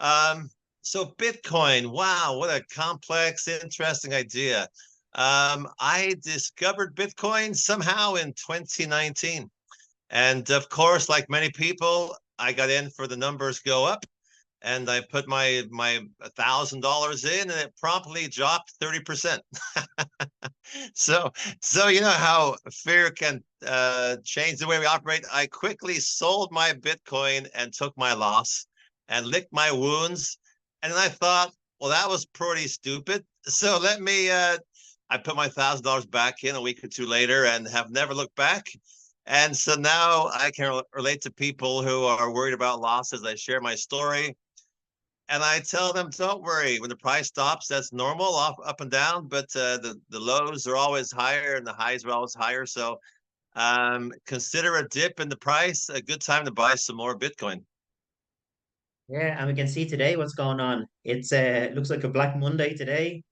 Um, so Bitcoin, wow, what a complex, interesting idea. I discovered Bitcoin somehow in 2019. And of course, like many people, I got in for the numbers go up and I put my $1,000 in and it promptly dropped 30%. So so you know how fear can change the way we operate. I quickly sold my Bitcoin and took my loss and licked my wounds. And then I thought, well, that was pretty stupid. So let me I put my $1,000 back in a week or two later and have never looked back. And so now I can relate to people who are worried about losses. I share my story and I tell them, don't worry. When the price stops, that's normal, up and down. But the lows are always higher and the highs are always higher. So consider a dip in the price a good time to buy some more Bitcoin. Yeah, and we can see today what's going on. It looks like a Black Monday today.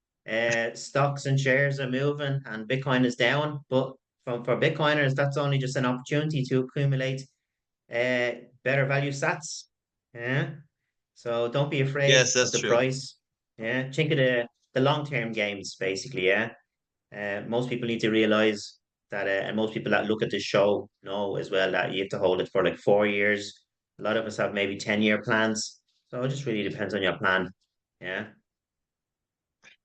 Stocks and shares are moving, and Bitcoin is down. But for Bitcoiners, that's only just an opportunity to accumulate better value sats. Yeah. So don't be afraid Yes, of that's the true. price. Yeah. Think of the long-term games, basically. Yeah. Most people need to realize that, and most people that look at this show know as well that you have to hold it for like 4 years. A lot of us have maybe 10-year plans. So it just really depends on your plan. Yeah.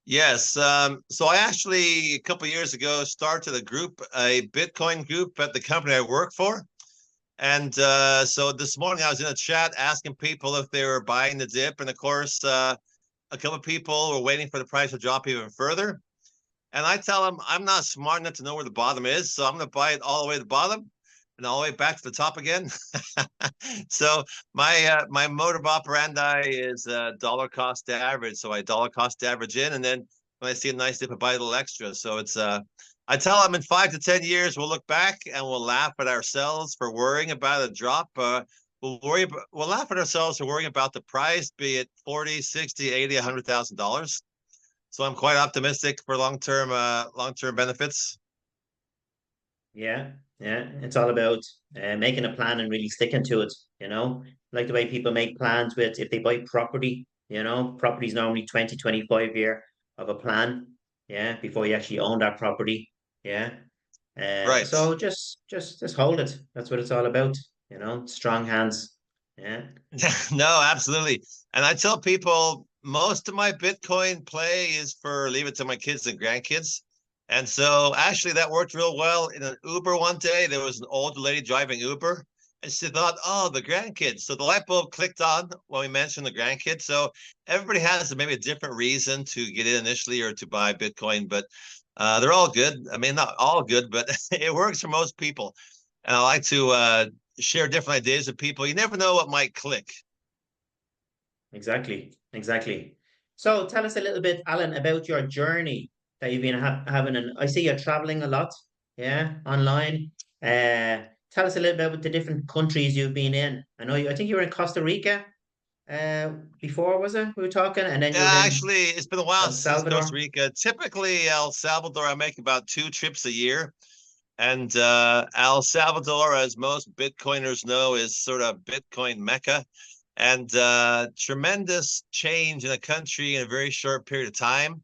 Yes. So I actually a couple of years ago started a Bitcoin group at the company I work for. And so this morning I was in a chat asking people if they were buying the dip. And of course, a couple of people were waiting for the price to drop even further. And I tell them I'm not smart enough to know where the bottom is, so I'm going to buy it all the way to the bottom and all the way back to the top again. So my mode of operandi is dollar cost average. So I dollar cost average in, and then when I see a nice dip, I buy a little extra. So it's I tell them in 5 to 10 years we'll look back and we'll laugh at ourselves for worrying about a drop. We'll laugh at ourselves for worrying about the price, be it 40, 60, 80, $100,000. So I'm quite optimistic for long term benefits. Yeah. Yeah. It's all about making a plan and really sticking to it. Like the way people make plans with if they buy property, property is normally 20, 25 year of a plan. Yeah. Before you actually own that property. Yeah. Right. So just hold it. That's what it's all about. Strong hands. Yeah. No, absolutely. And I tell people most of my Bitcoin play is for leave it to my kids and grandkids. And so actually that worked real well. In an Uber one day, there was an old lady driving Uber. And she thought, oh, the grandkids. So the light bulb clicked on when we mentioned the grandkids. So everybody has maybe a different reason to get in initially or to buy Bitcoin, but they're all good. I mean, not all good, but it works for most people. And I like to share different ideas with people. You never know what might click. Exactly. Exactly. So tell us a little bit, Alan, about your journey that you've been having. And I see you're traveling a lot, yeah, online. Tell us a little bit about the different countries you've been in. I think you were in Costa Rica before, was it? We were talking, and then you were in Actually, it's been a while El since Costa Salvador. Rica. Typically, El Salvador, I make about 2 trips a year. And El Salvador, as most Bitcoiners know, is sort of Bitcoin Mecca. And tremendous change in a country in a very short period of time.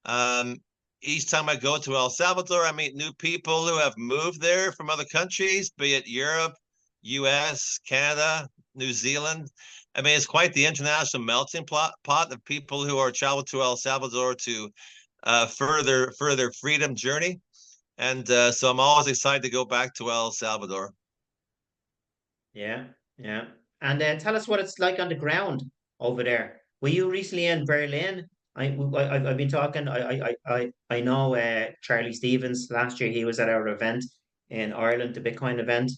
Um, each time I go to El Salvador, I meet new people who have moved there from other countries, be it Europe, US, Canada, New Zealand. I mean, it's quite the international melting pot of people who are traveled to El Salvador to further freedom journey. And so I'm always excited to go back to El Salvador. Yeah, yeah. And tell us what it's like on the ground over there. Were you recently in Berlin? I've been talking. I know Charlie Stevens last year. He was at our event in Ireland, the Bitcoin event,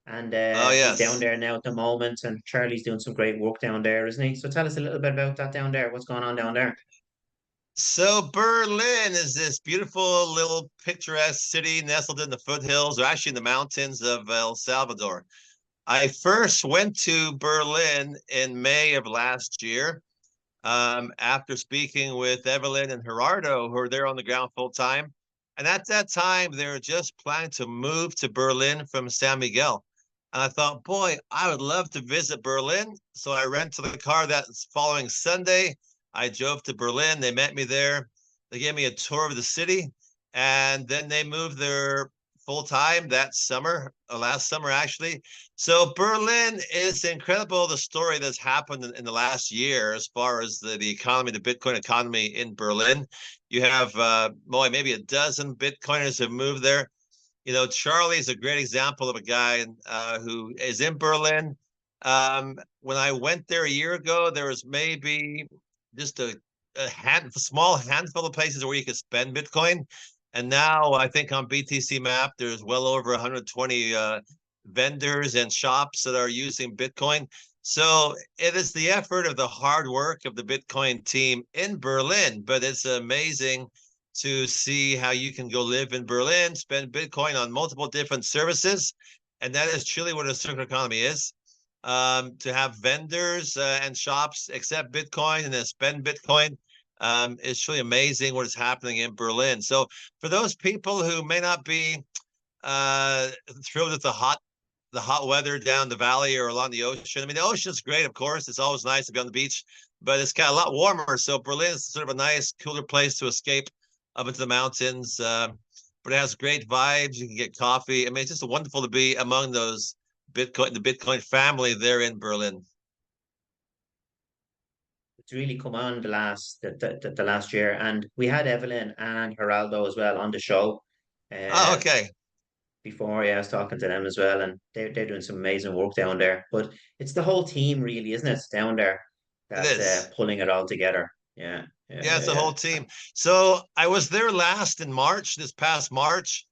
and Oh, he's down yes. there now at the moment. And Charlie's doing some great work down there, isn't he? So tell us a little bit about that down there. What's going on down there? So Berlin is this beautiful little picturesque city nestled in the foothills, or actually in the mountains of El Salvador. I first went to Berlin in May of last year after speaking with Evelyn and Gerardo, who are there on the ground full time. And at that time, they were just planning to move to Berlin from San Miguel. And I thought, boy, I would love to visit Berlin. So I rented the car that following Sunday. I drove to Berlin. They met me there. They gave me a tour of the city. And then they moved there full time that summer, last summer, actually. So Berlin is incredible, the story that's happened in the last year as far as the economy, the Bitcoin economy in Berlin. You have, boy, maybe a dozen Bitcoiners have moved there. Charlie's a great example of a guy who is in Berlin. When I went there a year ago, there was maybe just a small handful of places where you could spend Bitcoin. And now I think on BTC Map, there's well over 120 vendors and shops that are using Bitcoin. So it is the effort of the hard work of the Bitcoin team in Berlin, but it's amazing to see how you can go live in Berlin, spend Bitcoin on multiple different services. And that is truly what a circular economy is. To have vendors and shops accept Bitcoin and then spend Bitcoin is truly amazing what is happening in Berlin. So for those people who may not be uh, thrilled with the hot weather down the valley or along the ocean. I mean, the ocean's great, of course. It's always nice to be on the beach, but it's got a lot warmer. So Berlin is sort of a nice, cooler place to escape up into the mountains. But it has great vibes. You can get coffee. I mean, it's just wonderful to be among the Bitcoin family there in Berlin. It's really come on the last year, and we had Evelyn and Geraldo as well on the show. Oh, Uh, okay. Before, yeah, I was talking to them as well, and they're doing some amazing work down there. But it's the whole team, really, isn't it, down there It that's is. pulling it all together. Yeah, yeah, Yeah, yeah, it's a yeah. whole team. So I was there last in March, this past March,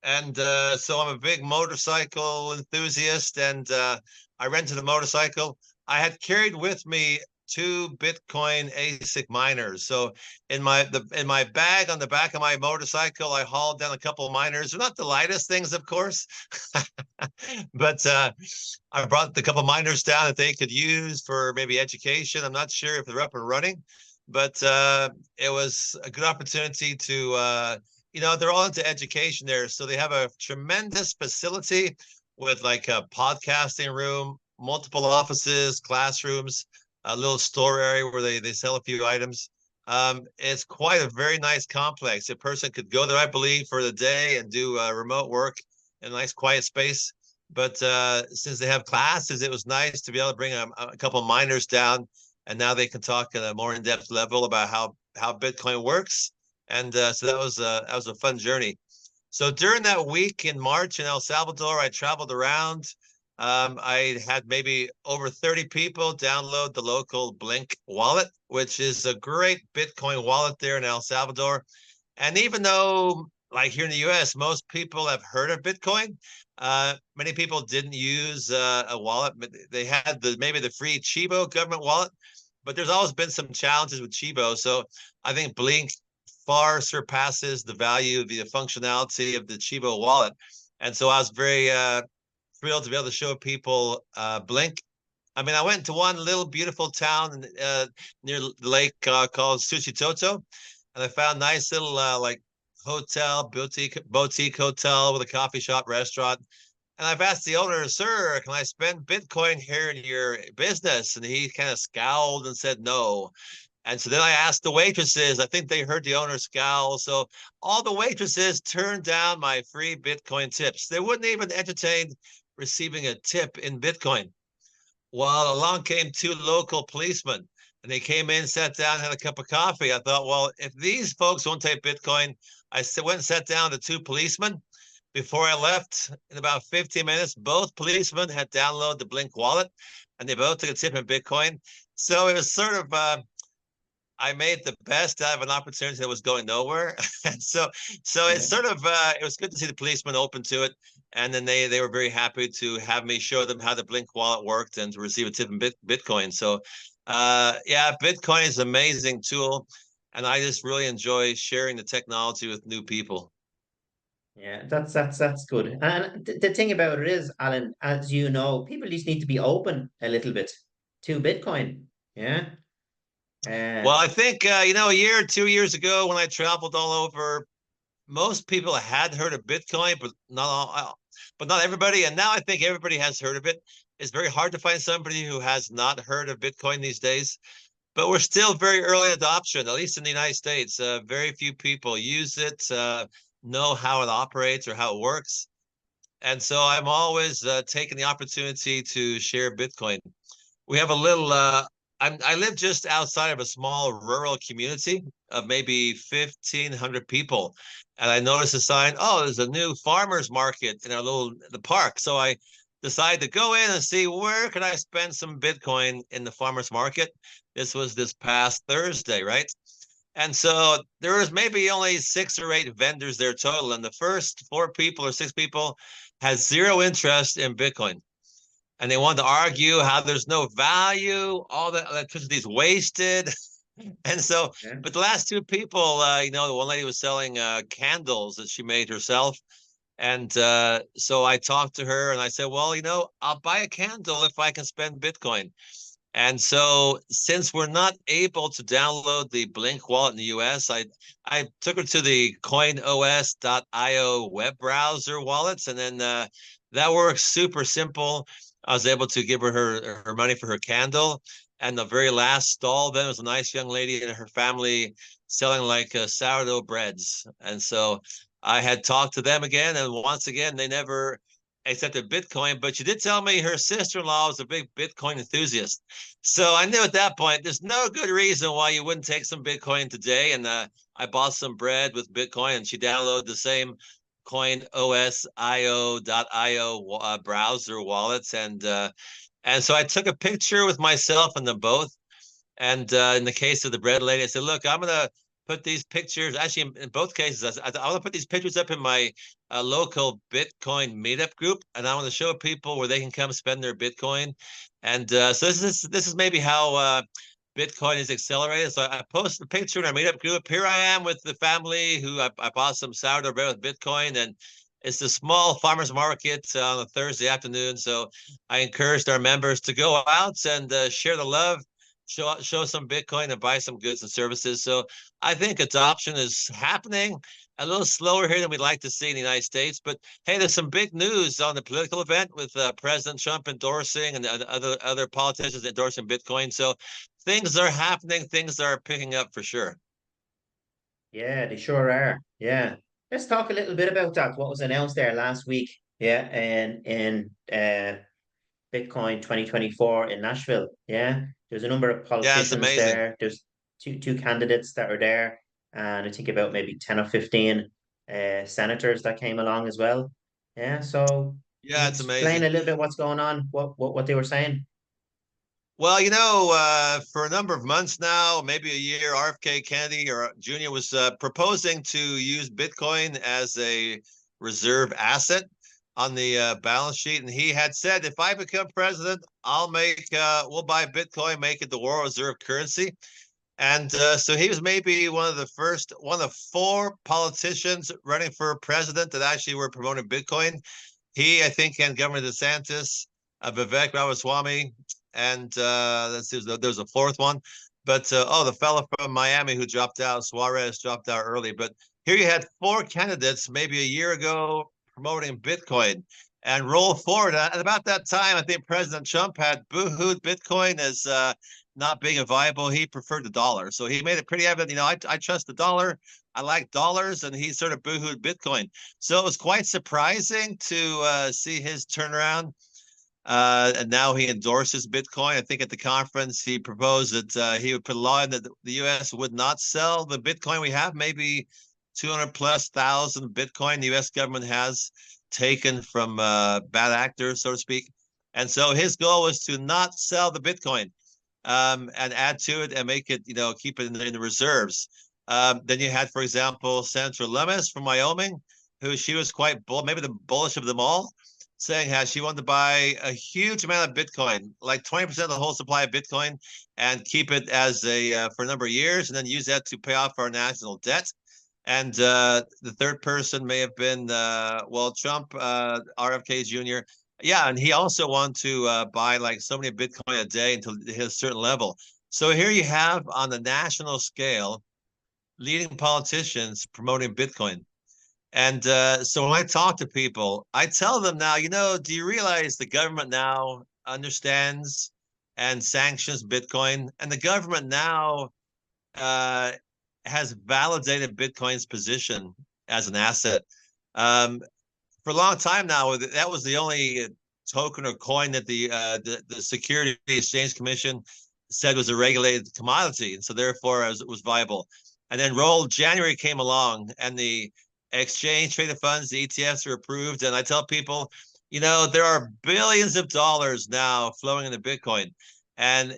and so I'm a big motorcycle enthusiast, and I rented a motorcycle. I had carried with me two Bitcoin ASIC miners. So in my bag on the back of my motorcycle, I hauled down a couple of miners. They're not the lightest things, of course, but I brought the couple of miners down that they could use for maybe education. I'm not sure if they're up and running, but it was a good opportunity to they're all into education there. So they have a tremendous facility with like a podcasting room, multiple offices, classrooms, a little store area where they sell a few items. It's quite a very nice complex. A person could go there, I believe, for the day and do remote work in a nice quiet space. But since they have classes, it was nice to be able to bring a couple of miners down, and now they can talk at a more in-depth level about how Bitcoin works. And so that was a fun journey. So during that week in March in El Salvador, I traveled around. I had maybe over 30 people download the local Blink wallet, which is a great Bitcoin wallet there in El Salvador. And even though, like here in the US, most people have heard of Bitcoin, many people didn't use a wallet. But they had maybe the free Chivo government wallet, but there's always been some challenges with Chivo. So I think Blink far surpasses the value of the functionality of the Chivo wallet. And so I was very thrilled to be able to show people Blink. I mean, I went to one little beautiful town near the lake called Suchitoto, and I found a nice little like hotel, boutique hotel with a coffee shop, restaurant. And I've asked the owner, sir, can I spend Bitcoin here in your business? And he kind of scowled and said no. And so then I asked the waitresses, I think they heard the owner scowl. So all the waitresses turned down my free Bitcoin tips. They wouldn't even entertain receiving a tip in Bitcoin. Well, along came two local policemen and they came in, sat down, had a cup of coffee. I thought, well, if these folks won't take Bitcoin, went and sat down to two policemen. Before I left, in about 15 minutes, both policemen had downloaded the Blink wallet and they both took a tip in Bitcoin. So it was sort of I made the best out of an opportunity that was going nowhere. And so it's Yeah. sort of it was good to see the policemen open to it. And then they were very happy to have me show them how the Blink wallet worked and to receive a tip in Bitcoin. So yeah, Bitcoin is an amazing tool. And I just really enjoy sharing the technology with new people. Yeah, that's good. And the thing about it is, Alan, as you know, people just need to be open a little bit to Bitcoin. Yeah. Well, Uh, I think a year or 2 years ago when I traveled all over, most people had heard of Bitcoin, but not all. but not everybody. And now I think everybody has heard of it. It's very hard to find somebody who has not heard of Bitcoin these days. But we're still very early adoption, at least in the United States. Very few people use it, know how it operates or how it works. And so I'm always taking the opportunity to share Bitcoin. We have a little, I live just outside of a small rural community of maybe 1,500 people. And I noticed a sign, oh, there's a new farmer's market in our the park. So I decided to go in and see where could I spend some Bitcoin in the farmer's market. This was this past Thursday, right? And so there was maybe only 6 or 8 vendors there total. And the first 4 people or 6 people had zero interest in Bitcoin. And they wanted to argue how there's no value, all the electricity is wasted. And so, Yeah. but the last 2 people, the one lady was selling candles that she made herself. And so I talked to her and I said, well, I'll buy a candle if I can spend Bitcoin. And so since we're not able to download the Blink wallet in the US, I took her to the coinos.io web browser wallets. And then that works super simple. I was able to give her money for her candle. And the very last stall then was a nice young lady and her family selling like sourdough breads. And so I had talked to them again. And once again, they never accepted Bitcoin, but she did tell me her sister-in-law was a big Bitcoin enthusiast. So I knew at that point, there's no good reason why you wouldn't take some Bitcoin today. And I bought some bread with Bitcoin and she downloaded the same coinosio.io browser wallets. And so I took a picture with myself and them both. And in the case of the bread lady, I said, look, I'm going to put these pictures, actually, in both cases, I want to put these pictures up in my local Bitcoin meetup group. And I want to show people where they can come spend their Bitcoin. And so this is maybe how Bitcoin is accelerated. So I posted a picture in our meetup group. Here I am with the family who I bought some sourdough bread with Bitcoin. And it's a small farmer's market on a Thursday afternoon. So I encouraged our members to go out and share the love, show some Bitcoin and buy some goods and services. So I think adoption is happening a little slower here than we'd like to see in the United States. But hey, there's some big news on the political event with President Trump endorsing and other politicians endorsing Bitcoin. So things are happening, things are picking up for sure. Yeah, they sure are. Yeah. Let's talk a little bit about that. What was announced there last week. Yeah, and in Bitcoin 2024 in Nashville. Yeah. There's a number of Yeah, it's politicians amazing. there. There's two candidates that are there, and I think about maybe 10 or 15 senators that came along as well. Yeah. So can Yeah, you it's explain amazing. a little bit what's going on? What they were saying? Well, for a number of months now, maybe a year, RFK Kennedy or Jr. was proposing to use Bitcoin as a reserve asset on the balance sheet, and he had said, "If I become president, we'll buy Bitcoin, make it the world reserve currency." And so he was maybe one of 4 politicians running for president that actually were promoting Bitcoin. He, I think, and Governor DeSantis, Vivek Ramaswamy, and there was a 4th one. But the fellow from Miami who dropped out, Suarez, dropped out early. But here you had 4 candidates maybe a year ago promoting Bitcoin. And roll forward, at about that time, I think President Trump had boohooed Bitcoin as not being a viable. He preferred the dollar. So he made it pretty evident, I trust the dollar. I like dollars. And he sort of boohooed Bitcoin. So it was quite surprising to see his turnaround. And now he endorses Bitcoin. I think at the conference, he proposed that he would put a law in that the U.S. would not sell the Bitcoin we have, maybe 200 plus thousand Bitcoin the U.S. government has taken from bad actors, so to speak. And so his goal was to not sell the Bitcoin and add to it and make it, keep it in the reserves. Then you had, for example, Senator Lummis from Wyoming, who she was quite bold, maybe the bullish of them all, saying how she wanted to buy a huge amount of Bitcoin, like 20% of the whole supply of Bitcoin, and keep it as for a number of years, and then use that to pay off our national debt. And the third person may have been Trump, RFK Jr. Yeah, and he also wanted to buy like so many Bitcoin a day until it hit a certain level. So here you have on the national scale leading politicians promoting Bitcoin. And so when I talk to people, I tell them now, do you realize the government now understands and sanctions Bitcoin? And the government now uh, has validated Bitcoin's position as an asset. Um, for a long time now, that was the only token or coin that the Security Exchange Commission said was a regulated commodity, and so therefore it was viable. And then roll January came along, and the exchange traded funds, the ETFs, were approved. And I tell people, there are billions of dollars now flowing into Bitcoin, and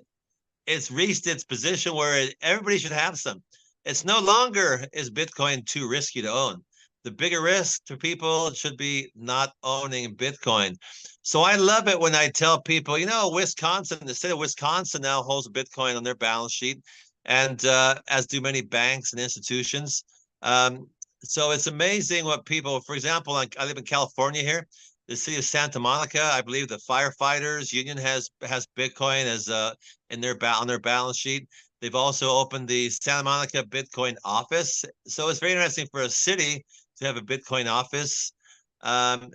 it's reached its position where everybody should have some. It's no longer is Bitcoin too risky to own. The bigger risk to people should be not owning Bitcoin. So I love it when I tell people, Wisconsin, the state of Wisconsin now holds Bitcoin on their balance sheet, and as do many banks and institutions. Um, so it's amazing what people, for example, I live in California here. The city of Santa Monica, I believe the firefighters union has Bitcoin as in their on their balance sheet. They've also opened the Santa Monica Bitcoin office. So it's very interesting for a city to have a Bitcoin office.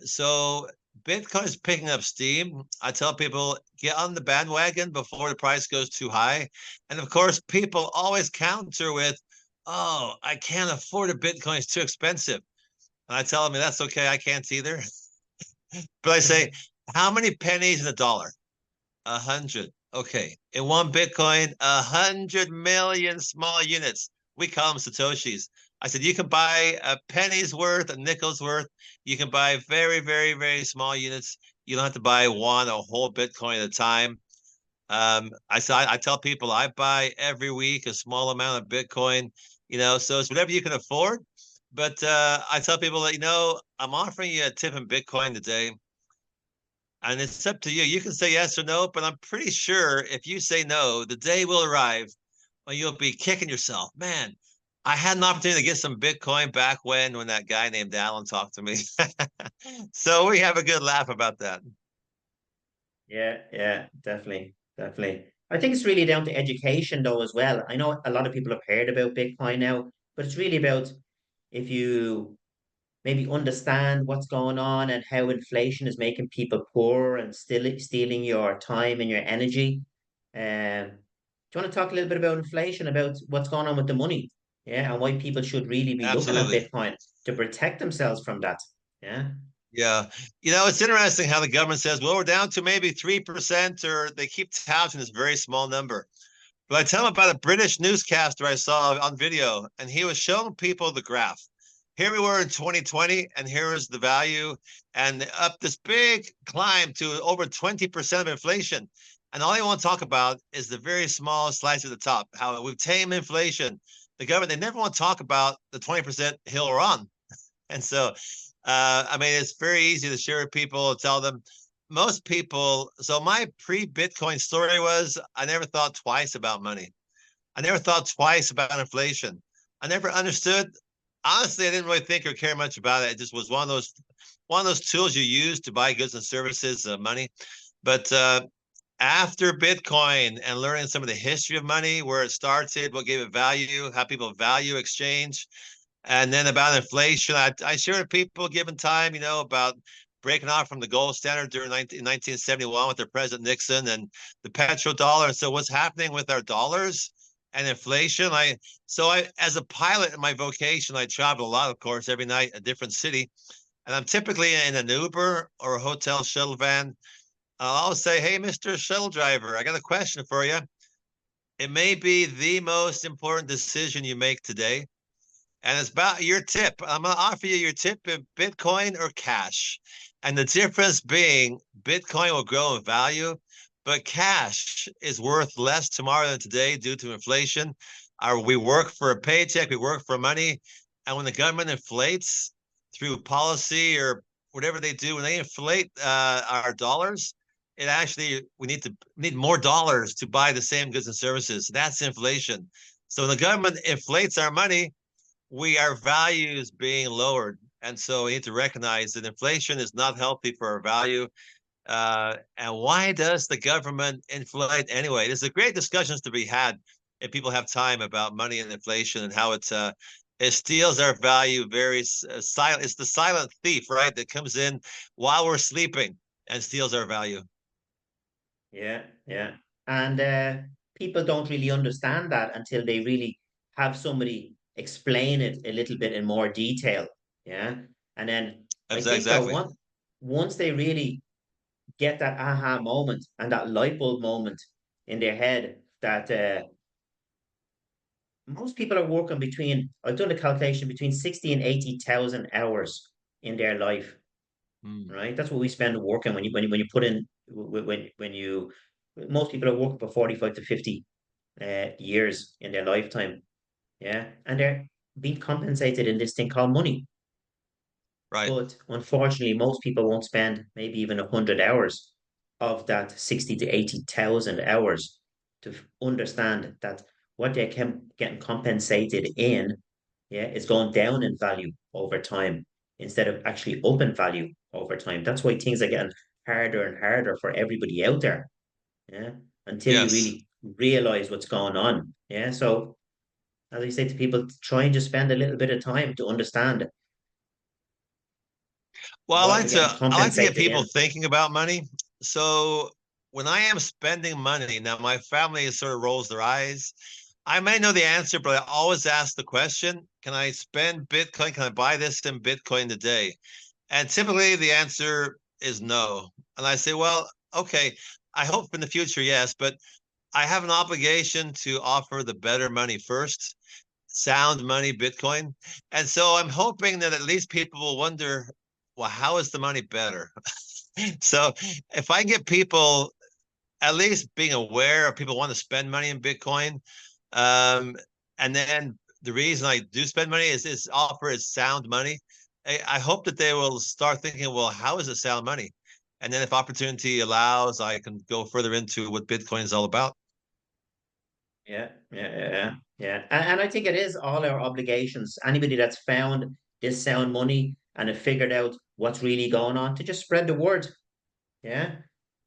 So Bitcoin is picking up steam. I tell people, get on the bandwagon before the price goes too high. And of course, people always counter with, oh, I can't afford a Bitcoin. It's too expensive. And I tell them, that's okay. I can't either. But I say, how many pennies in a dollar? 100. Okay. In one Bitcoin, 100 million small units. We call them Satoshis. I said, you can buy a penny's worth, a nickel's worth. You can buy very, very, very small units. You don't have to buy a whole Bitcoin at a time. I tell people I buy every week a small amount of Bitcoin, so it's whatever you can afford. But I tell people that, I'm offering you a tip in Bitcoin today. And it's up to you. You can say yes or no, but I'm pretty sure if you say no, the day will arrive when you'll be kicking yourself. Man, I had an opportunity to get some Bitcoin back when that guy named Alan talked to me. So we have a good laugh about that. Yeah, yeah, definitely, definitely. I think it's really down to education though as well. I know a lot of people have heard about Bitcoin now, but it's really about if you maybe understand what's going on and how inflation is making people poor and still stealing your time and your energy. Do you want to talk a little bit about inflation, about what's going on with the money? Yeah, and why people should really be looking at Absolutely. Bitcoin to protect themselves from that. Yeah. Yeah. It's interesting how the government says, well, we're down to maybe 3%, or they keep touting this very small number. But I tell him about a British newscaster I saw on video, and he was showing people the graph. Here we were in 2020, and here is the value, and up this big climb to over 20% of inflation. And all they want to talk about is the very small slice at the top, how we've tamed inflation. The government, they never want to talk about the 20% hill we're on. And so, I mean, it's very easy to share with people, tell them. Most people, so my pre-Bitcoin story was I never thought twice about money. I never thought twice about inflation. I never understood. Honestly, I didn't really think or care much about it. It just was one of those tools you use to buy goods and services, money. But after Bitcoin and learning some of the history of money, where it started, what gave it value, how people value exchange, and then about inflation, I share with people given time, about breaking off from the gold standard during 1971 with their President Nixon and the petrodollar. And so what's happening with our dollars and inflation? As a pilot in my vocation, I travel a lot, of course, every night, a different city. And I'm typically in an Uber or a hotel shuttle van. I'll always say, hey, Mr. Shuttle Driver, I got a question for you. It may be the most important decision you make today, and it's about your tip. I'm going to offer you your tip in Bitcoin or cash. And the difference being Bitcoin will grow in value, but cash is worth less tomorrow than today due to inflation. We work for a paycheck, we work for money. And when the government inflates through policy or whatever they do, when they inflate our dollars, we need more dollars to buy the same goods and services. That's inflation. So when the government inflates our money, our values being lowered. And so we need to recognize that inflation is not healthy for our value. And why does the government inflate anyway? There's a great discussions to be had if people have time about money and inflation and how It steals our value very silent. It's the silent thief, right? That comes in while we're sleeping and steals our value. Yeah, yeah. And people don't really understand that until they really have somebody explain it a little bit in more detail. Yeah. And then I think that Exactly. once they really get that aha moment and that light bulb moment in their head that most people are working between, I've done a calculation, between 60 and 80,000 hours in their life, Mm. right? That's what we spend working when you put in when you most people are working for 45 to 50 years in their lifetime. Yeah. And they're being compensated in this thing called money. Right. But unfortunately, most people won't spend maybe even 100 hours of that 60 to 80,000 hours to understand that what they're getting compensated in, yeah, is going down in value over time instead of actually up in value over time. That's why things are getting harder and harder for everybody out there. Yeah. Until you Yes. really realize what's going on. Yeah. So as I say to people, try and just spend a little bit of time to understand Well, what you're getting I like to get compensated people in. thinking about money. So when I am spending money, now my family sort of rolls their eyes. I may know the answer, but I always ask the question, can I spend Bitcoin? Can I buy this in Bitcoin today? And typically the answer is no. And I say, well, okay, I hope in the future, yes, but I have an obligation to offer the better money first, sound money, Bitcoin. And so I'm hoping that at least people will wonder, well, how is the money better? So if I get people at least being aware of people want to spend money in Bitcoin, um, and then the reason I do spend money is offer is sound money. I hope that they will start thinking, well, how is it sound money? And then if opportunity allows, I can go further into what Bitcoin is all about. Yeah, yeah. And I think it is all our obligations. Anybody that's found this sound money and have figured out what's really going on to just spread the word. Yeah.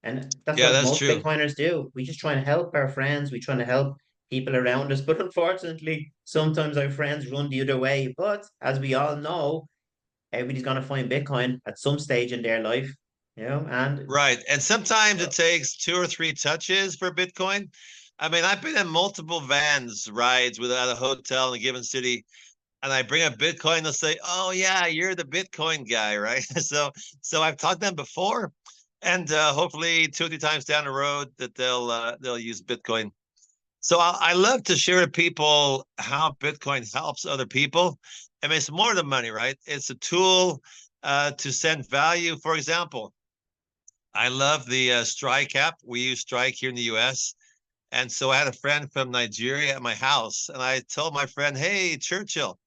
And that's Yeah, what that's most true. Bitcoiners do. We just try and help our friends. We try to help people around us. But unfortunately, sometimes our friends run the other way. But as we all know, everybody's going to find Bitcoin at some stage in their life, and Right. And sometimes uh, it takes two or three touches for Bitcoin. I mean, I've been in multiple vans rides without a hotel in a given city, and I bring up Bitcoin, they'll say, "Oh yeah, you're the Bitcoin guy, right?" So I've taught them before, and hopefully two or three times down the road that they'll use Bitcoin. So I love to share with people how Bitcoin helps other people. I mean, it's more than money, right? It's a tool to send value. For example, I love the Strike app. We use Strike here in the U.S. And so I had a friend from Nigeria at my house, and I told my friend, "Hey, Churchill,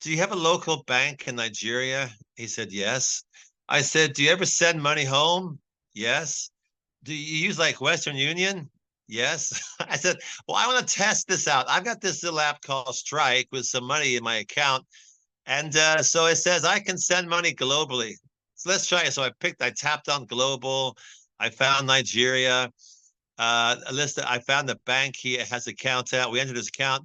do you have a local bank in Nigeria?" He said, "Yes." I said, "Do you ever send money home?" "Yes." "Do you use like Western Union?" "Yes." I said, "Well, I want to test this out. I've got this little app called Strike with some money in my account. And so it says I can send money globally. So let's try it." So I tapped on global. I found Nigeria. A list that I found the bank he has account at. We entered his account.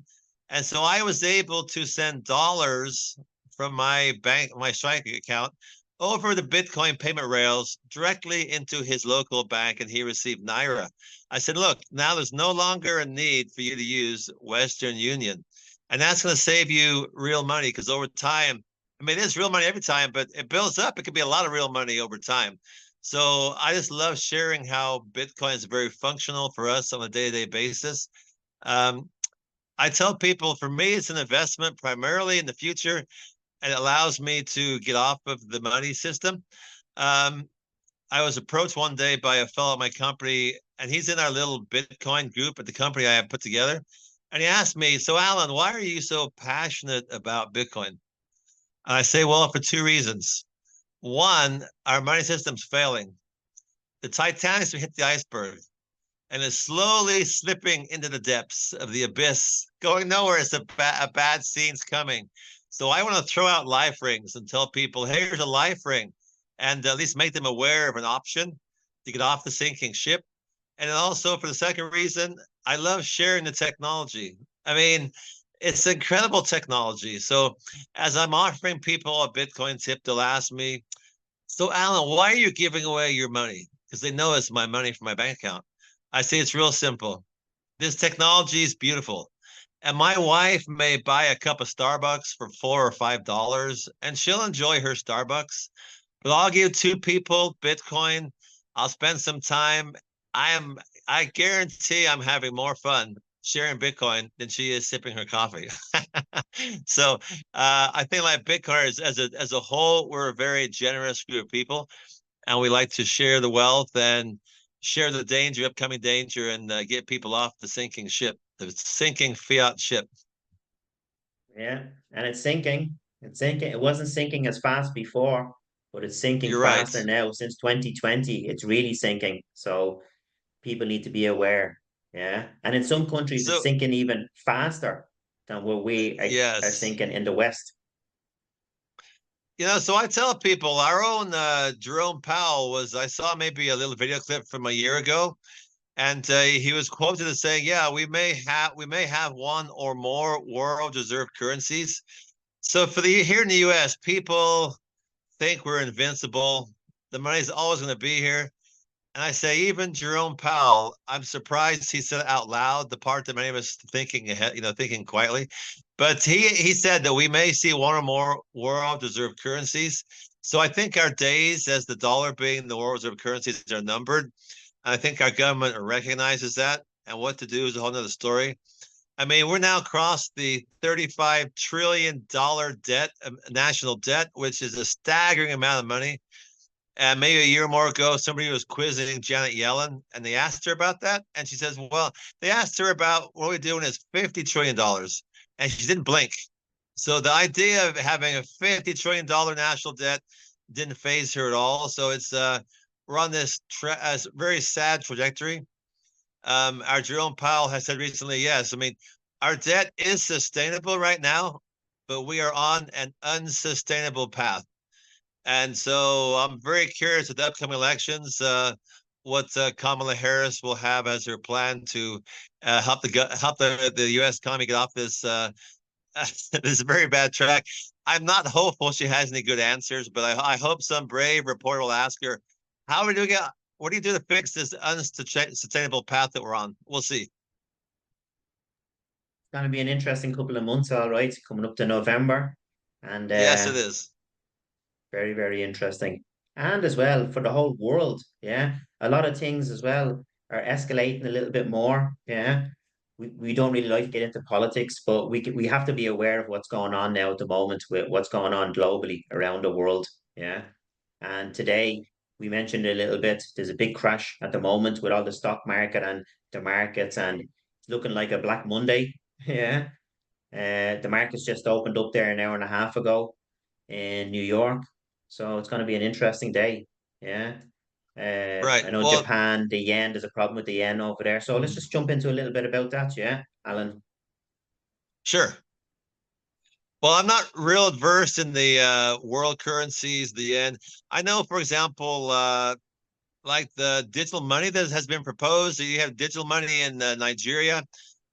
And so I was able to send dollars from my bank, my Strike account, over the Bitcoin payment rails directly into his local bank, and he received Naira. I said, look, now there's no longer a need for you to use Western Union. And that's going to save you real money because over time, I mean, it is real money every time, but it builds up. It could be a lot of real money over time. So I just love sharing how Bitcoin is very functional for us on a day-to-day basis. Um, I tell people, for me, it's an investment primarily in the future, and it allows me to get off of the money system. Um, I was approached one day by a fellow at my company, and he's in our little Bitcoin group at the company I have put together. And he asked me, "So, Alan, why are you so passionate about Bitcoin?" And I say, well, for two reasons. One, our money system's failing. The Titanic's hit the iceberg and is slowly slipping into the depths of the abyss, going nowhere. It's a bad scene's coming. So I want to throw out life rings and tell people, hey, here's a life ring, and at least make them aware of an option to get off the sinking ship. And then also for the second reason, I love sharing the technology. I mean, It's incredible technology. So as I'm offering people a Bitcoin tip, they'll ask me, so Alan, why are you giving away your money? Because they know it's my money from my bank account. I say it's real simple. This technology is beautiful. And my wife may buy a cup of Starbucks for $4 or $5, and she'll enjoy her Starbucks. But I'll give two people Bitcoin. I'll spend some time. I am I guarantee I'm having more fun sharing Bitcoin than she is sipping her coffee. So I think like Bitcoiners as a whole, we're a very generous group of people, and we like to share the wealth and share the danger, upcoming danger, and get people off the sinking ship, the sinking fiat ship. Yeah, and it's sinking. It's sinking. It wasn't sinking as fast before, but it's sinking You're right. faster now. Since 2020, it's really sinking. So people need to be aware. Yeah. And in some countries, it's So sinking even faster than where are yes, sinking in the West. so I tell people our own Jerome Powell was. I saw maybe a little video clip from a year ago, and he was quoted as saying, "Yeah, we may have one or more world reserve currencies." So for the here in the U.S., people think we're invincible. The money's always going to be here. And I say, even Jerome Powell, I'm surprised he said it out loud, the part that many of us thinking ahead, thinking quietly. But he said that we may see one or more world reserve currencies. So I think our days as the dollar being the world reserve currencies are numbered. I think our government recognizes that. And what to do is a whole nother story. I mean, we're now across the $35 trillion debt, national debt, which is a staggering amount of money. And maybe a year or more ago, somebody was quizzing Janet Yellen, and they asked her about that. And she says, well, they asked her about what we're doing is $50 trillion. And she didn't blink. So the idea of having a $50 trillion national debt didn't phase her at all. So we're on this very sad trajectory. Our Jerome Powell has said recently, yes, I mean, our debt is sustainable right now, but we are on an unsustainable path. And so I'm very curious at the upcoming elections, what Kamala Harris will have as her plan to help the U.S. economy get off this this very bad track. I'm not hopeful she has any good answers, but I hope some brave reporter will ask her, "How are we doing it? What do you do to fix this unsustainable path that we're on?" We'll see. It's going to be an interesting couple of months, all right, coming up to November. And Yes, it is. very, very interesting. And as well for the whole world, yeah. A lot of things as well are escalating a little bit more. Yeah. We don't really like to get into politics, but we have to be aware of what's going on now at the moment with what's going on globally around the world. Yeah. And today we mentioned a little bit, there's a big crash at the moment with all the stock market and the markets, and it's looking like a Black Monday. Yeah. The markets just opened up there an hour and a half ago in New York. So it's going to be an interesting day. Yeah. Right. I know Well, Japan, the yen, there's a problem with the yen over there. So let's just jump into a little bit about that. Yeah, Alan. sure. Well, I'm not real adverse in the world currencies, the yen. I know, for example, like the digital money that has been proposed. So you have digital money in Nigeria.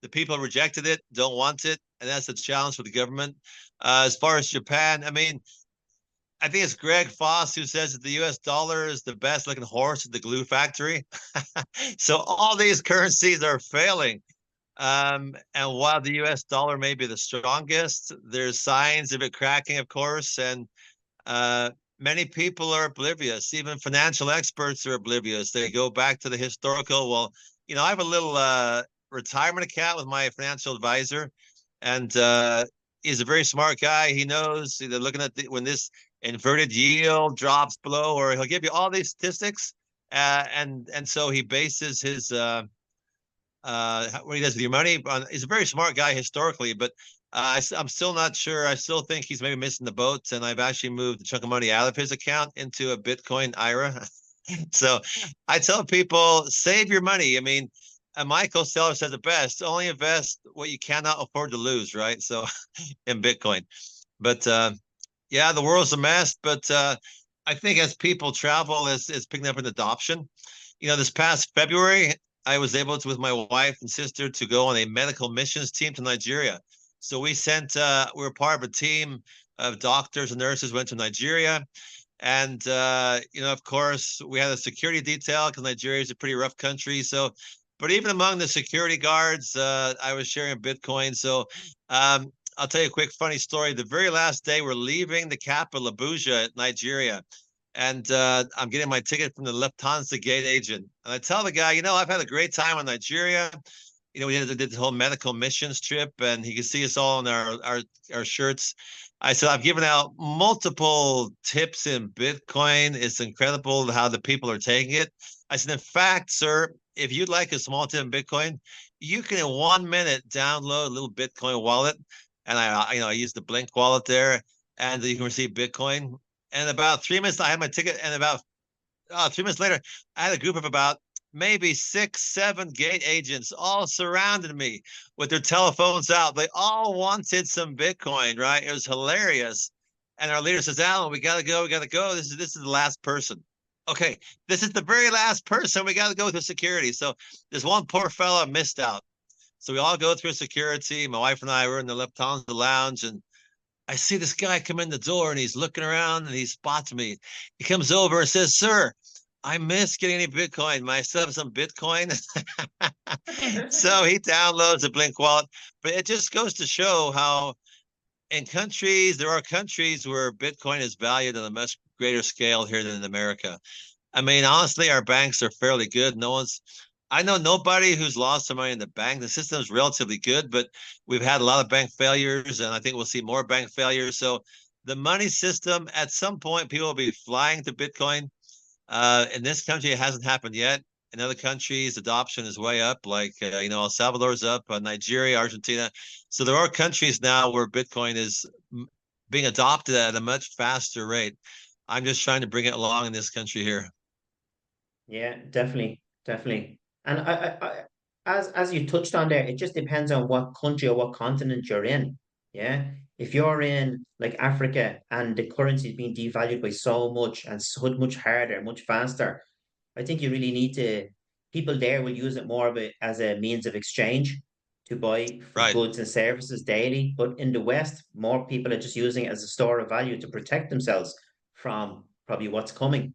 The people rejected it, don't want it, and that's the challenge for the government. As far as Japan, I mean, I think it's Greg Foss who says that the U.S. dollar is the best looking horse at the glue factory. So all these currencies are failing. And while the U.S. dollar may be the strongest, there's signs of it cracking, of course, and uh, many people are oblivious. Even financial experts are oblivious. They go back to the historical. Well, I have a little retirement account with my financial advisor, and he's a very smart guy. He knows they're looking at when this inverted yield drops below, or he'll give you all these statistics, and so he bases his what he does with your money. He's a very smart guy historically, but I'm still not sure. I still think he's maybe missing the boat, and I've actually moved a chunk of money out of his account into a Bitcoin IRA. So I tell people, save your money. I mean, Michael Seller says it best: only invest what you cannot afford to lose, right? So in Bitcoin, but yeah, the world's a mess. But I think as people travel, it's picking up an adoption. This past February, I was able to, with my wife and sister, to go on a medical missions team to Nigeria. So we were part of a team of doctors and nurses went to Nigeria. And, of course, we had a security detail because Nigeria is a pretty rough country. So, but even among the security guards, I was sharing Bitcoin. So, I'll tell you a quick funny story. The very last day, we're leaving the capital, Abuja, Nigeria. And I'm getting my ticket from the Lufthansa gate agent. And I tell the guy, I've had a great time in Nigeria. We did the whole medical missions trip, and he could see us all in our shirts. I said, I've given out multiple tips in Bitcoin. It's incredible how the people are taking it. I said, in fact, sir, if you'd like a small tip in Bitcoin, you can in 1 minute download a little Bitcoin wallet. And I use the Blink wallet there, and you can receive Bitcoin. And about 3 minutes, I had my ticket, and about 3 minutes later, I had a group of about maybe 6, 7 gate agents all surrounded me with their telephones out. They all wanted some Bitcoin, right? It was hilarious. And our leader says, Alan, we gotta go, we gotta go. This is the last person. Okay, this is the very last person. We gotta go through security. So this one poor fella missed out. So we all go through security. My wife and I were in the Lufthansa lounge, and I see this guy come in the door and he's looking around and he spots me. He comes over and says, Sir, I missed getting any Bitcoin. Might I still have some Bitcoin? So he downloads a Blink wallet. But it just goes to show how there are countries where Bitcoin is valued on a much greater scale here than in America. I mean, honestly, our banks are fairly good. I know nobody who's lost some money in the bank. The system is relatively good, but we've had a lot of bank failures, and I think we'll see more bank failures. So the money system, at some point, people will be flying to Bitcoin. In this country, it hasn't happened yet. In other countries, adoption is way up, like El Salvador's up, Nigeria, Argentina. So there are countries now where Bitcoin is being adopted at a much faster rate. I'm just trying to bring it along in this country here. Yeah, definitely, definitely. And as you touched on there, it just depends on what country or what continent you're in. Yeah. If you're in like Africa and the currency is being devalued by so much and so much harder, much faster, I think you really need to, people there will use it more of it as a means of exchange to buy for Right, goods and services daily. But in the West, more people are just using it as a store of value to protect themselves from probably what's coming.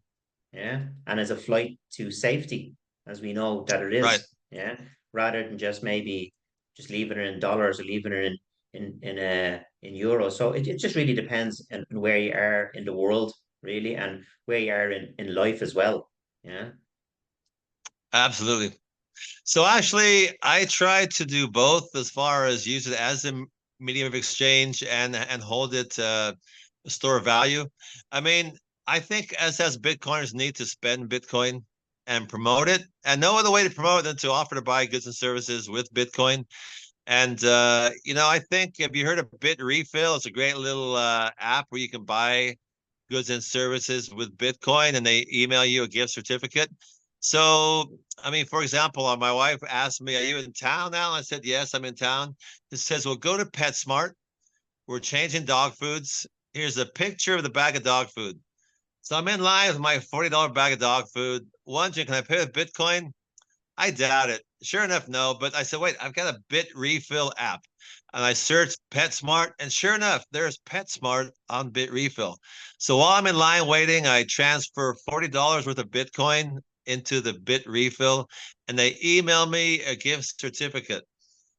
Yeah. And as a flight to safety, as we know that it right. is. Yeah. Rather than just maybe just leaving it in dollars or leaving it in euros. So it just really depends on where you are in the world, really, and where you are in life as well. Yeah. Absolutely. So actually, I try to do both as far as use it as a medium of exchange and hold it a store of value. I mean, I think as Bitcoiners need to spend Bitcoin and promote it, and no other way to promote it than to offer to buy goods and services with Bitcoin. And I think if you heard of Bit Refill, it's a great little app where you can buy goods and services with Bitcoin, and they email you a gift certificate. So, I mean, for example, my wife asked me, "Are you in town now?" And I said, "Yes, I'm in town." It says, "Well, go to PetSmart. We're changing dog foods. Here's a picture of the bag of dog food." So I'm in line with my $40 bag of dog food, wondering, can I pay with Bitcoin? I doubt it. Sure enough, no. But I said, wait, I've got a Bit Refill app. And I searched PetSmart, and sure enough, there's PetSmart on Bit Refill. So while I'm in line waiting, I transfer $40 worth of Bitcoin into the Bit Refill, and they email me a gift certificate.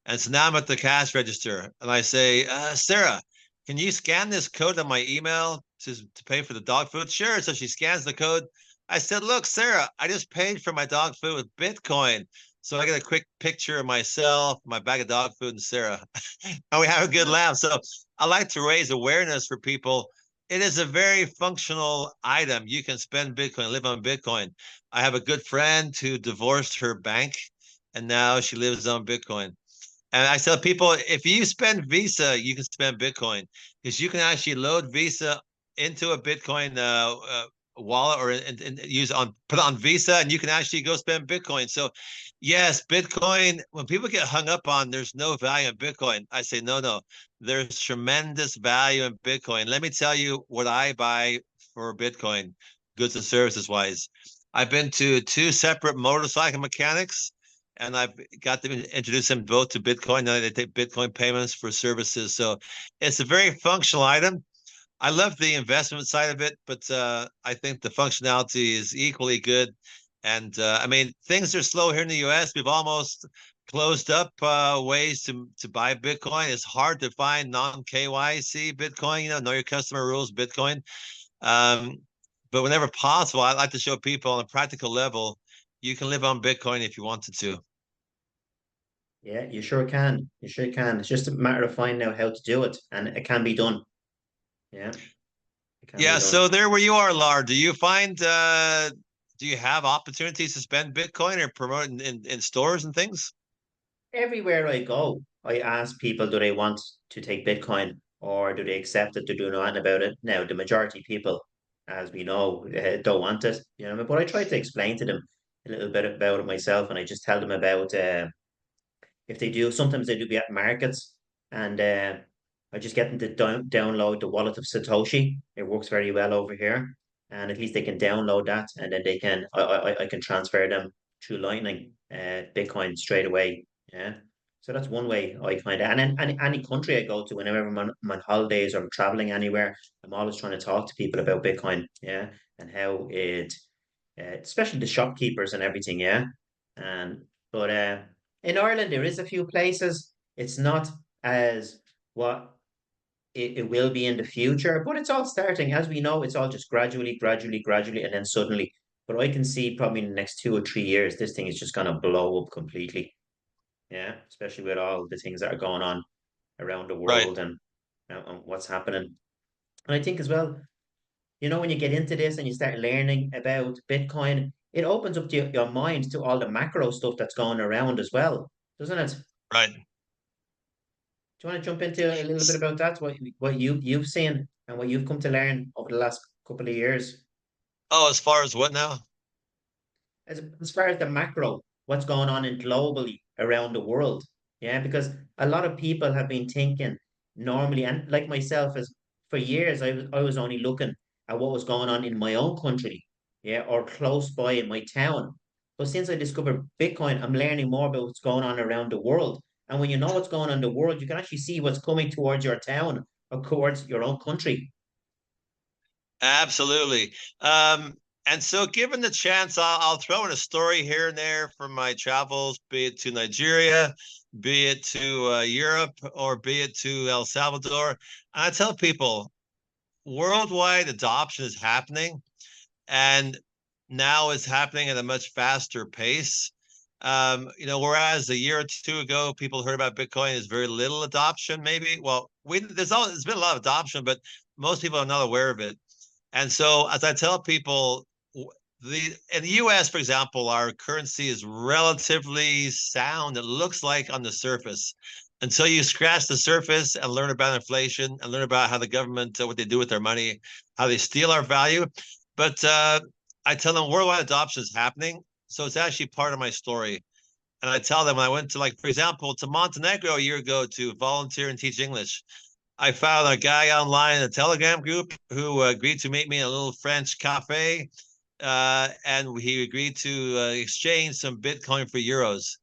And so now I'm at the cash register, and I say, Sarah, can you scan this code on my email to pay for the dog food? Sure. So she scans the code. I said, look, Sarah, I just paid for my dog food with Bitcoin. So I get a quick picture of myself, my bag of dog food, and Sarah. And we have a good laugh. So I like to raise awareness for people. It is a very functional item. You can spend Bitcoin, live on Bitcoin. I have a good friend who divorced her bank, and now she lives on Bitcoin. And I tell people, if you spend Visa, you can spend Bitcoin because you can actually load Visa into a Bitcoin wallet or use on put on Visa, and you can actually go spend Bitcoin. So, yes, Bitcoin. When people get hung up on there's no value in Bitcoin, I say no, no. There's tremendous value in Bitcoin. Let me tell you what I buy for Bitcoin, goods and services wise. I've been to two separate motorcycle mechanics. and I've got to introduce them both to Bitcoin. Now they take Bitcoin payments for services. So it's a very functional item. I love the investment side of it, but I think the functionality is equally good. And I mean, things are slow here in the US. We've almost closed up ways to buy Bitcoin. It's hard to find non-KYC Bitcoin, know your customer rules Bitcoin. Um, but whenever possible, I like to show people on a practical level, you can live on Bitcoin if you wanted to. Yeah, you sure can. You sure can. It's just a matter of finding out how to do it, and it can be done. Yeah, it can be Yeah, done. so there where you are, Lar, do you find do you have opportunities to spend Bitcoin or promote in stores and things? Everywhere I go, I ask people, do they want to take Bitcoin or do they accept it? To do nothing about it. Now, the majority of people, as we know, don't want it. But I try to explain to them a little bit about it myself, and I just tell them about if they do. Sometimes they do be at markets, and I just get them to download the wallet of Satoshi. It works very well over here, and at least they can download that, and then they can I can transfer them through Lightning, Bitcoin straight away. Yeah. So that's one way I kind of, and then any country I go to, whenever I'm on holidays or I'm traveling anywhere, I'm always trying to talk to people about Bitcoin, yeah, and how especially the shopkeepers and everything, yeah. And but in Ireland, there is a few places. It's not as what it will be in the future, but it's all starting. As we know, it's all just gradually, and then suddenly. But I can see probably in the next 2 or 3 years, this thing is just going to blow up completely. Yeah, especially with all the things that are going on around the Right. world and what's happening. And I think as well, when you get into this and you start learning about Bitcoin, it opens up your mind to all the macro stuff that's going around as well, doesn't it? Right. Do you want to jump into a little bit about that? What you've seen and what you've come to learn over the last couple of years? Oh, as far as what now? As far as the macro, what's going on in globally around the world. Yeah, because a lot of people have been thinking normally, and like myself, as for years I was only looking at what was going on in my own country, yeah, or close by in my town. But since I discovered Bitcoin, I'm learning more about what's going on around the world. And when you know what's going on in the world, you can actually see what's coming towards your town or towards your own country. Absolutely. Um, and so, given the chance, I'll throw in a story here and there from my travels, be it to Nigeria, be it to Europe, or be it to El Salvador. And I tell people worldwide adoption is happening, and now it's happening at a much faster pace. Whereas a year or two ago, people heard about Bitcoin as very little adoption, maybe. Well, there's been a lot of adoption, but most people are not aware of it. And so, as I tell people, in the U.S., for example, our currency is relatively sound. It looks like on the surface, until you scratch the surface and learn about inflation and learn about how the government, what they do with their money, how they steal our value. But I tell them worldwide adoption is happening, so it's actually part of my story. And I tell them when I went to, like, for example, to Montenegro a year ago to volunteer and teach English. I found a guy online in a Telegram group who agreed to meet me in a little French cafe, and he agreed to exchange some Bitcoin for euros.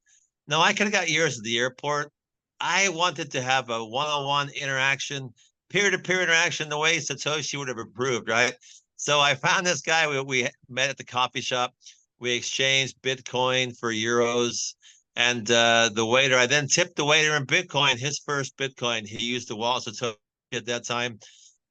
Now, I could have got euros at the airport. I wanted to have a one-on-one interaction, peer-to-peer interaction, the way Satoshi would have approved, right? So I found this guy. We met at the coffee shop. We exchanged Bitcoin for euros. And the waiter, I then tipped the waiter in Bitcoin, his first Bitcoin. He used the wallet Satoshi at that time.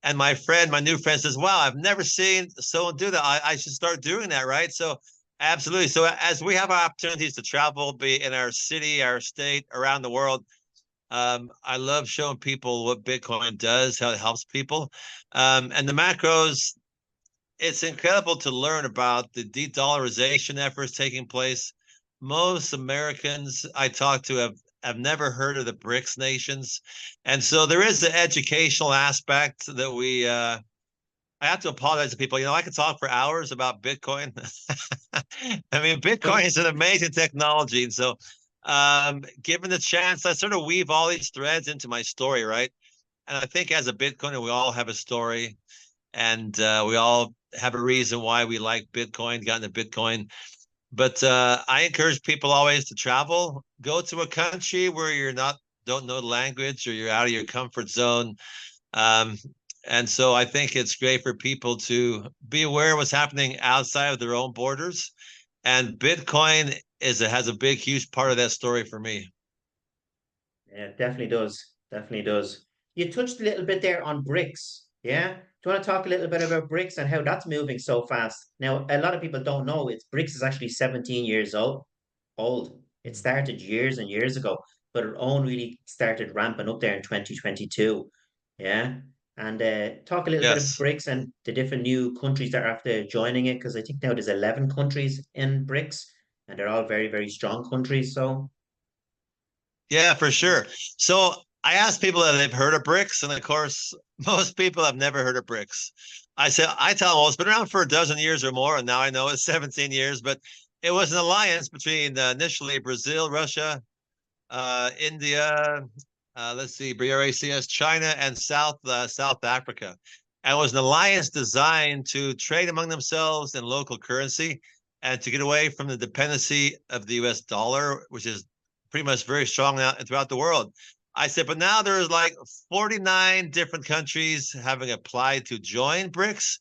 And my new friend says, wow, I've never seen someone do that. I should start doing that, right? So absolutely. So as we have our opportunities to travel, be in our city, our state, around the world, I love showing people what Bitcoin does, how it helps people. And the macros, it's incredible to learn about the de-dollarization efforts taking place. Most Americans I talk to have never heard of the BRICS nations. And so there is an educational aspect that I have to apologize to people. I could talk for hours about Bitcoin. I mean, Bitcoin Well, is an amazing technology. And so, given the chance, I sort of weave all these threads into my story, right? And I think as a Bitcoiner, we all have a story, and we all have a reason why we like Bitcoin, got into Bitcoin. But I encourage people always to travel. Go to a country where you're not don't know the language or you're out of your comfort zone. Um, and so I think it's great for people to be aware of what's happening outside of their own borders. And Bitcoin has a big, huge part of that story for me. Yeah, it definitely does. Definitely does. You touched a little bit there on bricks. Yeah. Do you want to talk a little bit about bricks and how that's moving so fast? Now, a lot of people don't know it's bricks is actually 17 years old. It started years and years ago, but it only really started ramping up there in 2022. Yeah. And talk a little bit of Yes. bricks and the different new countries that are after joining it, because I think now there's 11 countries in bricks and they're all very, very strong countries. So, Yeah, for sure. So I asked people that they've heard of bricks, and of course, most people have never heard of bricks. I tell them, well, it's been around for a dozen years or more, and now I know it's 17 years, but it was an alliance between initially Brazil, Russia, India, let's see, BRACS, China, and South Africa. And it was an alliance designed to trade among themselves in local currency and to get away from the dependency of the US dollar, which is pretty much very strong now throughout the world. I said, but now there's like 49 different countries having applied to join BRICS,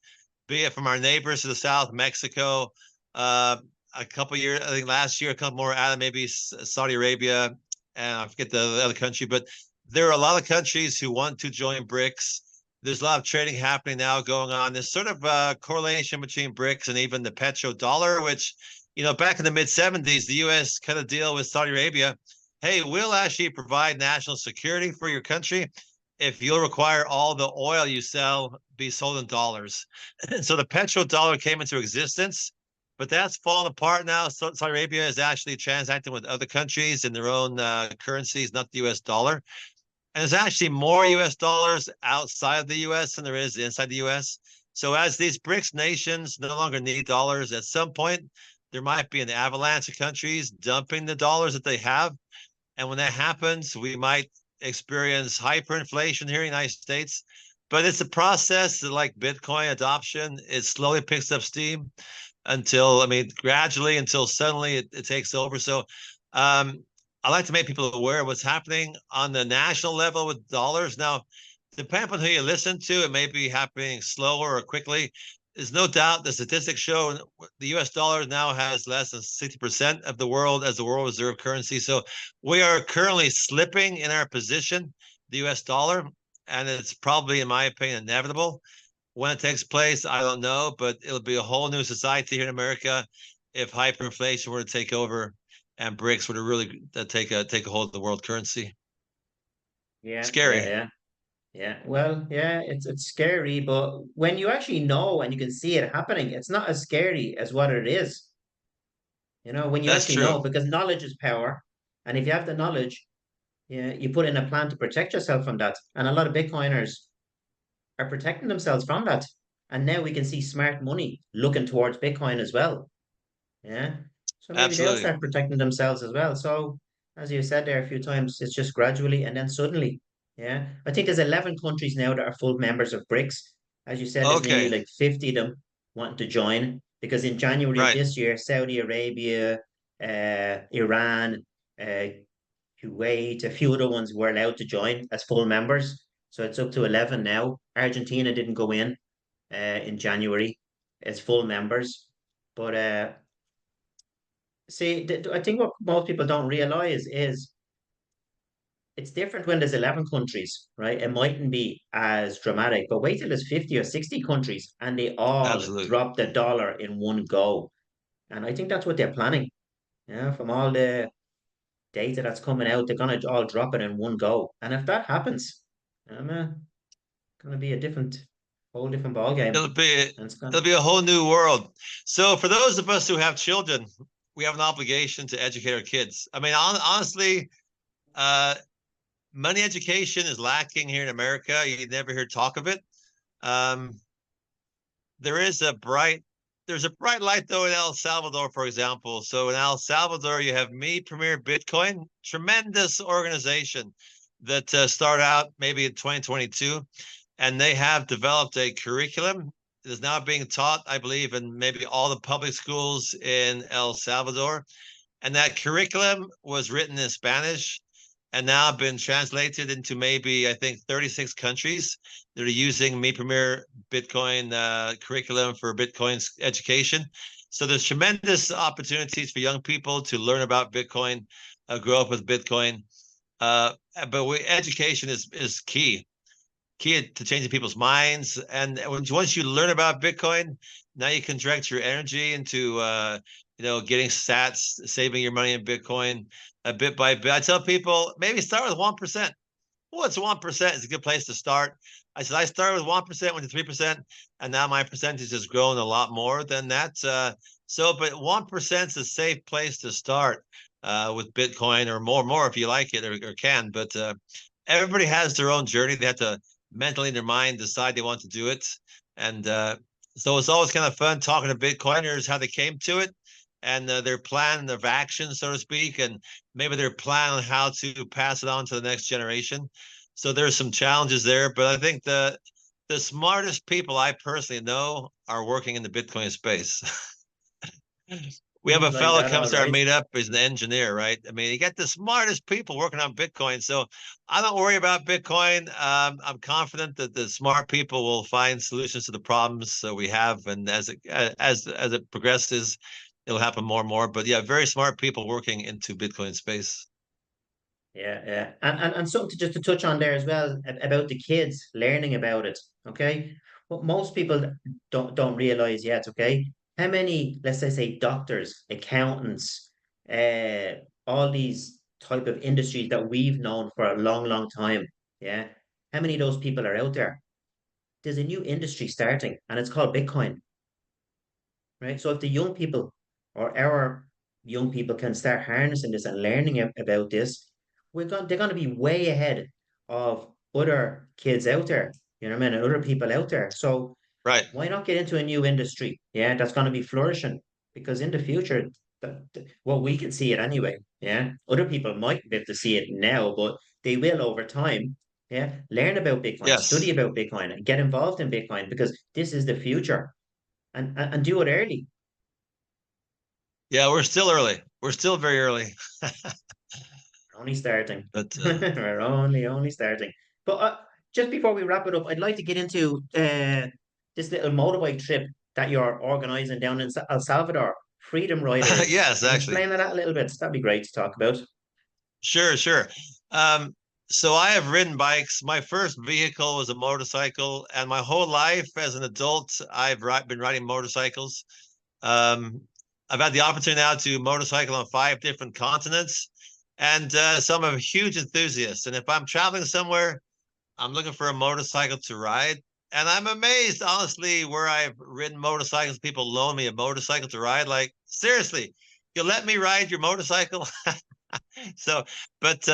be it from our neighbors to the south, Mexico, uh, a couple years, I think last year, a couple more out of maybe Saudi Arabia, and I forget the other country, but there are a lot of countries who want to join BRICS. There's a lot of trading happening now going on. There's sort of a correlation between BRICS and even the petrodollar, which, back in the mid 70s, the US cut a deal with Saudi Arabia. Hey, we'll actually provide national security for your country if you'll require all the oil you sell be sold in dollars. And so the petrodollar came into existence, but that's fallen apart now. Saudi Arabia is actually transacting with other countries in their own currencies, not the US dollar. And there's actually more US dollars outside of the US than there is inside the US. So as these BRICS nations no longer need dollars, at some point, there might be an avalanche of countries dumping the dollars that they have. And when that happens, we might experience hyperinflation here in the United States. But it's a process that, like Bitcoin adoption, it slowly picks up steam until, I mean, gradually until suddenly it takes over. So I like to make people aware of what's happening on the national level with dollars. Now, depending on who you listen to, it may be happening slower or quickly. There's no doubt the statistics show the US dollar now has less than 60% of the world as the world reserve currency. So we are currently slipping in our position, the US dollar, and it's probably, in my opinion, inevitable. When it takes place, I don't know, but it'll be a whole new society here in America if hyperinflation were to take over and BRICS were to really take a hold of the world currency. yeah, yeah, Scary. yeah. Yeah, well, yeah, it's scary, but when you actually know and you can see it happening, it's not as scary as what it is. When you That's actually know, true. because knowledge is power. And if you have the knowledge, yeah, you put in a plan to protect yourself from that. And a lot of Bitcoiners are protecting themselves from that. And now we can see smart money looking towards Bitcoin as well. Yeah. So maybe they'll Absolutely. start protecting themselves as well. So as you said there a few times, it's just gradually and then suddenly. Yeah. I think there's 11 countries now that are full members of BRICS. As you said, there's nearly Okay. like 50 of them wanting to join because in January of Right. this year, Saudi Arabia, Iran, uh, Kuwait, a few other ones were allowed to join as full members. So it's up to 11 now. Argentina didn't go in January as full members. But see, I think what most people don't realize is it's different when there's 11 countries, right? It mightn't be as dramatic, but wait till there's 50 or 60 countries and they all Absolutely. drop the dollar in one go. And I think that's what they're planning. Yeah, from all the data that's coming out, they're gonna all drop it in one go. And if that happens, gonna be a whole different ball game. It'll be And it's gonna, it'll be a whole new world. So for those of us who have children, we have an obligation to educate our kids. I mean, honestly, uh, money education is lacking here in America. You never hear talk of it. Um, there is there's a bright light though in El Salvador, for example. So in El Salvador, you have Me Premier Bitcoin, tremendous organization that started out maybe in 2022, and they have developed a curriculum It is now being taught, I believe, in maybe all the public schools in El Salvador. And that curriculum was written in Spanish and now been translated into maybe, I think, 36 countries that are using Mi Premier Bitcoin curriculum for Bitcoin education. So there's tremendous opportunities for young people to learn about Bitcoin, grow up with Bitcoin. But education is key to changing people's minds. And once you learn about Bitcoin, now you can direct your energy into getting sats, saving your money in Bitcoin bit by bit. I tell people maybe start with 1%. Well, it's 1%. It's a good place to start. I said I started with 1%, went to 3%, and now my percentage has grown a lot more than that. But 1% is a safe place to start with Bitcoin, or more if you like it or can. But everybody has their own journey. They have to mentally in their mind decide they want to do it. And so it's always kind of fun talking to Bitcoiners, how they came to it and their plan of action, so to speak, and maybe their plan on how to pass it on to the next generation. So there's some challenges there, but I think the smartest people I personally know are working in the Bitcoin space. We have a Seems like fellow that, all comes to our right. meetup, he's an engineer, right? I mean, you get the smartest people working on Bitcoin. So I don't worry about Bitcoin. I'm confident that the smart people will find solutions to the problems that we have. And as it progresses, it'll happen more and more. But yeah, very smart people working into Bitcoin space. Yeah, yeah. And something to just to touch on there as well about the kids learning about it. Okay. What most people don't realize yet, okay? How many, let's say doctors, accountants, all these type of industries that we've known for a long, long time. Yeah. How many of those people are out there? There's a new industry starting and it's called Bitcoin, right? So if the young people or our young people can start harnessing this and learning about this, they're going to be way ahead of other kids out there, you know what I mean, and other people out there. So Right. why not get into a new industry? Yeah, that's going to be flourishing because in the future, well, we can see it anyway. Yeah, other people might be able to see it now, but they will over time. Yeah, learn about Bitcoin, study Yes. about Bitcoin, and get involved in Bitcoin because this is the future and do it early. Yeah, we're still early. We're still very early. Only starting. But We're only starting. But just before we wrap it up, I'd like to get into this little motorbike trip that you're organizing down in El Salvador. Freedom Riders. yes, Can you actually. explain that a little bit? That'd be great to talk about. Sure, sure. Um, so I have ridden bikes. My first vehicle was a motorcycle, and my whole life as an adult, been riding motorcycles. Um, I've had the opportunity now to motorcycle on 5 different continents, and so I'm a huge enthusiast. And if I'm traveling somewhere, I'm looking for a motorcycle to ride. And I'm amazed, honestly, where I've ridden motorcycles. People loan me a motorcycle to ride. Like, seriously, you let me ride your motorcycle? So, but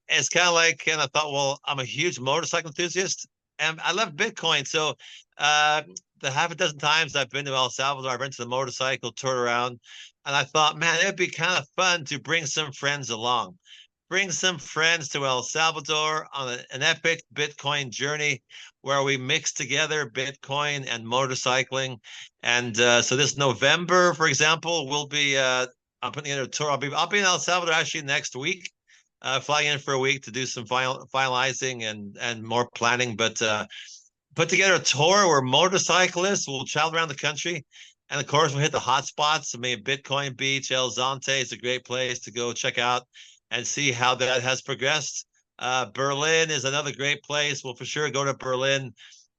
it's kind of like, and I thought, well, I'm a huge motorcycle enthusiast, and I love Bitcoin. So, uh, the half a dozen times I've been to El Salvador, I've rented a motorcycle, toured around, and I thought, man, it'd be kind of fun to bring some friends along. Bring some friends to El Salvador on an epic Bitcoin journey where we mix together Bitcoin and motorcycling. And so this November, for example, we'll be I'm putting together a tour. I'll be in El Salvador actually next week, flying in for a week to do some finalizing and more planning. But put together a tour where motorcyclists will travel around the country, and of course we'll hit the hot spots. I mean, Bitcoin Beach, El Zonte is a great place to go check out and see how that has progressed. Berlin is another great place. We'll for sure go to Berlin.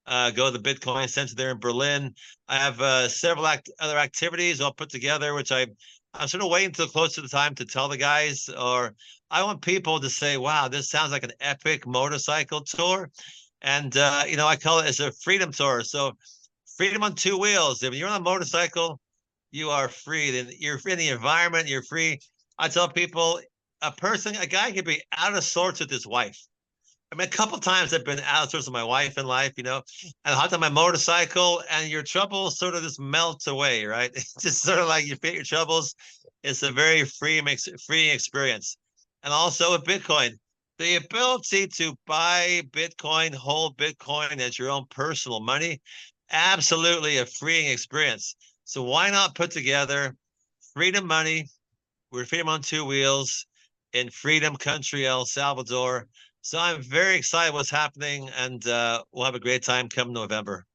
Go to the Bitcoin Center there in Berlin. I have several other activities I'll put together, which I'm sort of waiting until close to the time to tell the guys, or I want people to say, wow, this sounds like an epic motorcycle tour. And, I call it as a freedom tour. So freedom on 2 wheels. If you're on a motorcycle, you are free. Then you're free in the environment. You're free. I tell people a guy could be out of sorts with his wife. I mean, a couple times I've been out of sorts with my wife in life, and I hopped on my motorcycle, and your troubles sort of just melt away, right? It's just sort of like you forget your troubles. It's a very freeing experience. And also with Bitcoin, the ability to buy Bitcoin, hold Bitcoin as your own personal money, absolutely a freeing experience. So why not put together Freedom Money? We're Freedom on Two Wheels in Freedom Country, El Salvador. So I'm very excited what's happening, and we'll have a great time come November.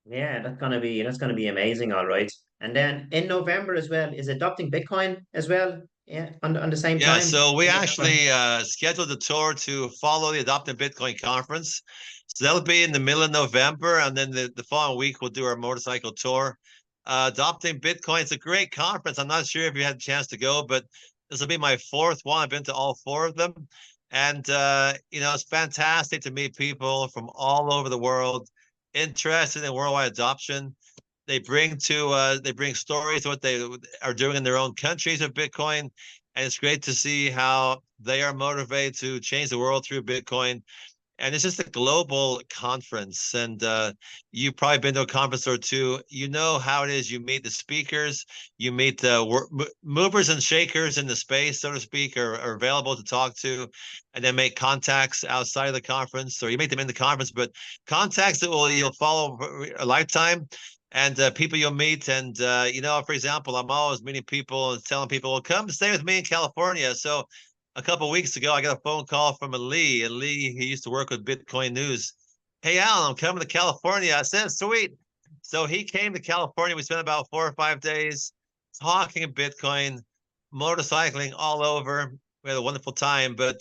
Yeah, that's gonna be amazing, all right. And then in November as well, is adopting Bitcoin as well? Yeah, on the same Yeah, time so we in November. actually scheduled a tour to follow the Adopting Bitcoin conference. So that'll be in the middle of November, and then the following week we'll do our motorcycle tour. Adopting Bitcoin, it's a great conference. I'm not sure if you had a chance to go, but this will be my fourth one. I've been to all four of them. And it's fantastic to meet people from all over the world interested in worldwide adoption. They bring stories of what they are doing in their own countries of Bitcoin, and it's great to see how they are motivated to change the world through Bitcoin. And it's just a global conference. And you've probably been to a conference or two. You know how it is. You meet the speakers, you meet the movers and shakers in the space, so to speak, are available to talk to, and then make contacts outside of the conference, or you make them in the conference, but contacts that you'll follow a lifetime. And people you'll meet, and for example, I'm always meeting people and telling people, "Well, come stay with me in California." So a couple of weeks ago, I got a phone call from a Lee, and Lee, he used to work with Bitcoin News. Hey, Alan, I'm coming to California. I said, sweet. So he came to California. We spent about 4 or 5 days talking Bitcoin, motorcycling all over. We had a wonderful time. But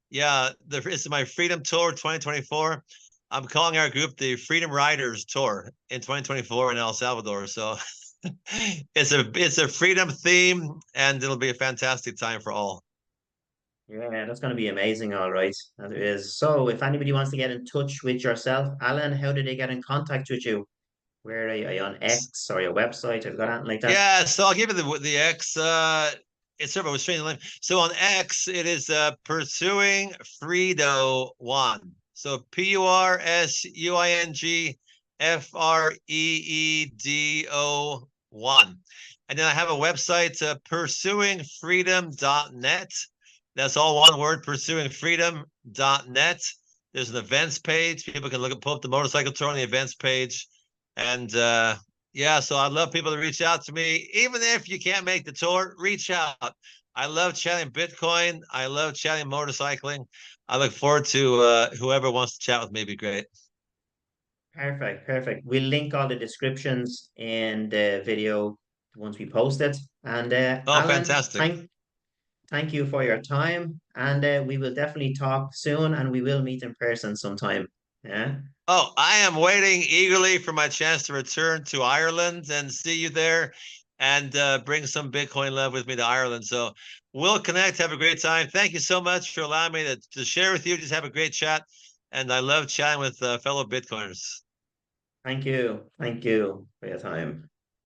yeah, this is my Freedom Tour 2024. I'm calling our group the Freedom Riders Tour in 2024 in El Salvador. So it's a freedom theme, and it'll be a fantastic time for all. Yeah, that's gonna be amazing, all right. That is. So if anybody wants to get in touch with yourself, Alan, how do they get in contact with you? Where are you on X or your website? Have you got anything like that? Yeah, so I'll give you the X. It's sort of a strange name. So on X, it is pursuing Fredo one. So PURSUING FREEDO 1. And then I have a website, pursuingfreedom.net. That's all one word, pursuingfreedom.net. There's an events page. People can pull up the motorcycle tour on the events page. And yeah, so I'd love people to reach out to me. Even if you can't make the tour, reach out. I love chatting Bitcoin. I love chatting motorcycling. I look forward to whoever wants to chat with me. Be great. Perfect, perfect. We'll link all the descriptions in the video once we post it. And Oh, Alan, fantastic. thank you for your time. And we will definitely talk soon, and we will meet in person sometime. Yeah. Oh, I am waiting eagerly for my chance to return to Ireland and see you there and bring some Bitcoin love with me to Ireland. So we'll connect. Have a great time. Thank you so much for allowing me to share with you. Just have a great chat. And I love chatting with fellow Bitcoiners. Thank you. Thank you for your time.